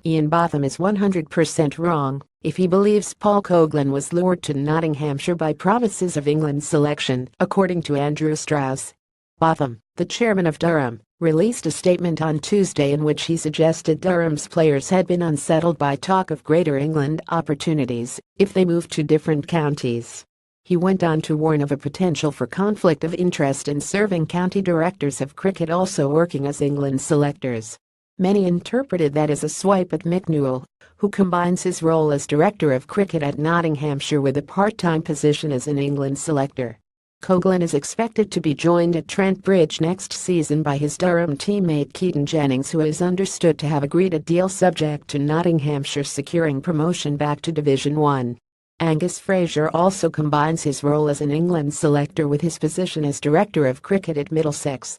Ian Botham is 100% wrong if he believes Paul Coughlin was lured to Nottinghamshire by promises of England's selection, according to Andrew Strauss. Botham, the chairman of Durham, released a statement on Tuesday in which he suggested Durham's players had been unsettled by talk of Greater England opportunities if they moved to different counties. He went on to warn of a potential for conflict of interest in serving county directors of cricket also working as England selectors. Many interpreted that as a swipe at Mick Newell, who combines his role as director of cricket at Nottinghamshire with a part-time position as an England selector. Coughlin is expected to be joined at Trent Bridge next season by his Durham teammate Keaton Jennings, who is understood to have agreed a deal subject to Nottinghamshire securing promotion back to Division 1. Angus Fraser also combines his role as an England selector with his position as director of cricket at Middlesex.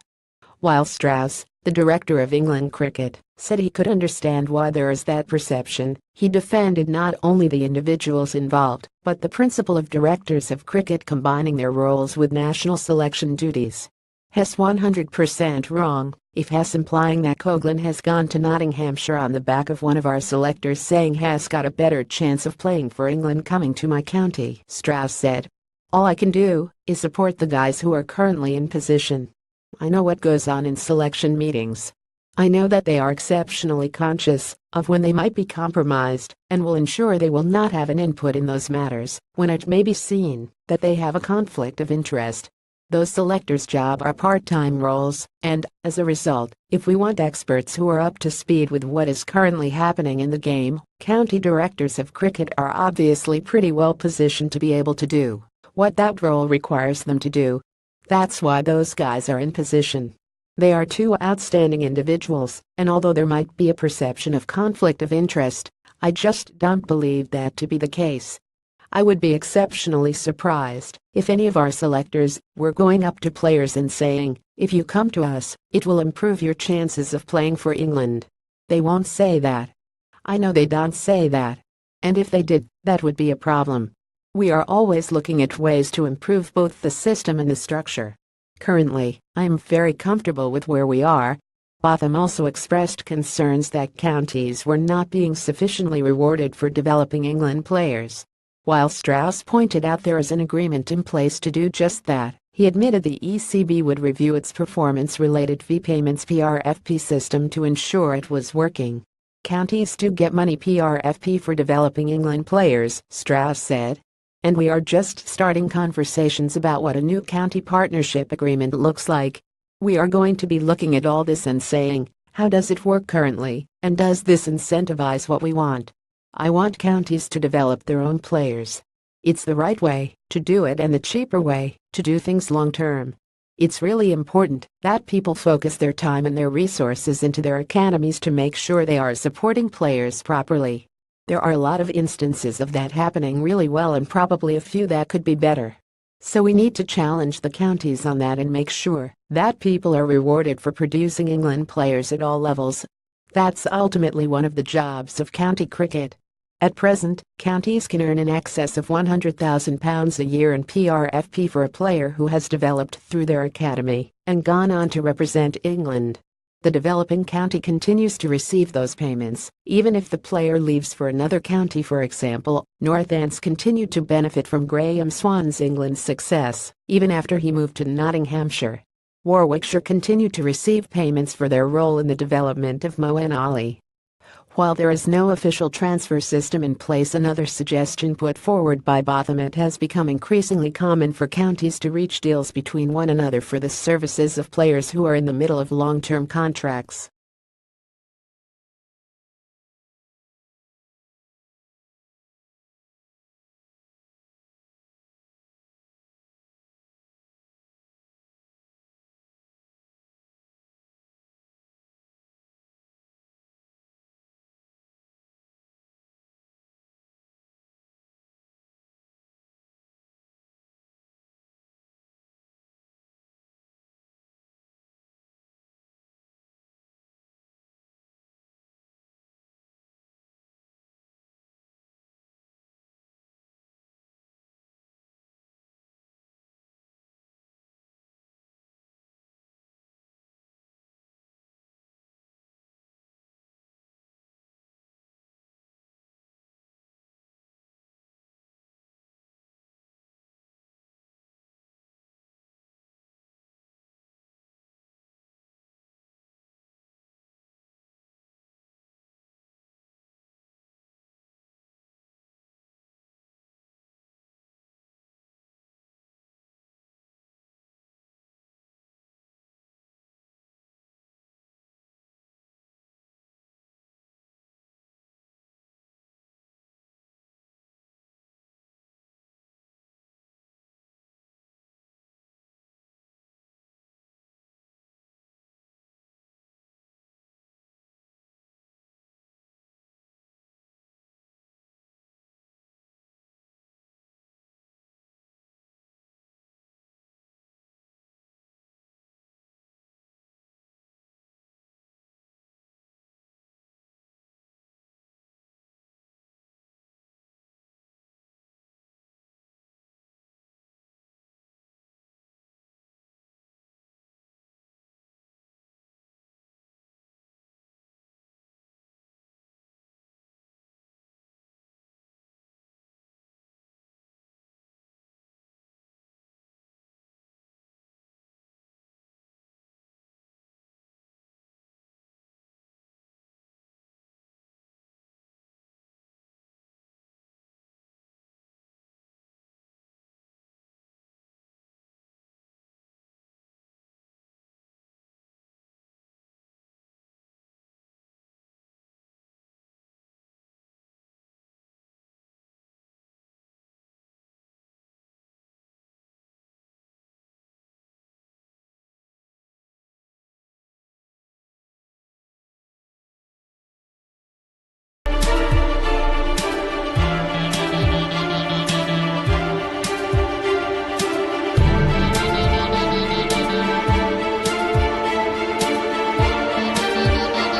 While Strauss, the director of England cricket, said he could understand why there is that perception, he defended not only the individuals involved, but the principle of directors of cricket combining their roles with national selection duties. Hess 100% wrong if Hess implying that Coughlin has gone to Nottinghamshire on the back of one of our selectors saying Hess got a better chance of playing for England coming to my county, Strauss said. All I can do is support the guys who are currently in position. I know what goes on in selection meetings. I know that they are exceptionally conscious of when they might be compromised and will ensure they will not have an input in those matters when it may be seen that they have a conflict of interest. Those selectors' jobs are part-time roles, and, as a result, if we want experts who are up to speed with what is currently happening in the game, county directors of cricket are obviously pretty well positioned to be able to do what that role requires them to do. That's why those guys are in position. They are two outstanding individuals, and although there might be a perception of conflict of interest, I just don't believe that to be the case. I would be exceptionally surprised if any of our selectors were going up to players and saying, if you come to us, it will improve your chances of playing for England. They won't say that. I know they don't say that. And if they did, that would be a problem. We are always looking at ways to improve both the system and the structure. Currently, I am very comfortable with where we are. Botham also expressed concerns that counties were not being sufficiently rewarded for developing England players. While Strauss pointed out there is an agreement in place to do just that, he admitted the ECB would review its performance-related fee payments PRFP system to ensure it was working. Counties do get money PRFP for developing England players, Strauss said. And we are just starting conversations about what a new county partnership agreement looks like. We are going to be looking at all this and saying, how does it work currently, and does this incentivize what we want? I want counties to develop their own players. It's the right way to do it and the cheaper way to do things long term. It's really important that people focus their time and their resources into their academies to make sure they are supporting players properly. There are a lot of instances of that happening really well and probably a few that could be better. So we need to challenge the counties on that and make sure that people are rewarded for producing England players at all levels. That's ultimately one of the jobs of county cricket. At present, counties can earn in excess of £100,000 a year in PRFP for a player who has developed through their academy and gone on to represent England. The developing county continues to receive those payments, even if the player leaves for another county. For example, Northants continued to benefit from Graham Swan's England success, even after he moved to Nottinghamshire. Warwickshire continued to receive payments for their role in the development of Moeen Ali. While there is no official transfer system in place, another suggestion put forward by Botham, it has become increasingly common for counties to reach deals between one another for the services of players who are in the middle of long-term contracts.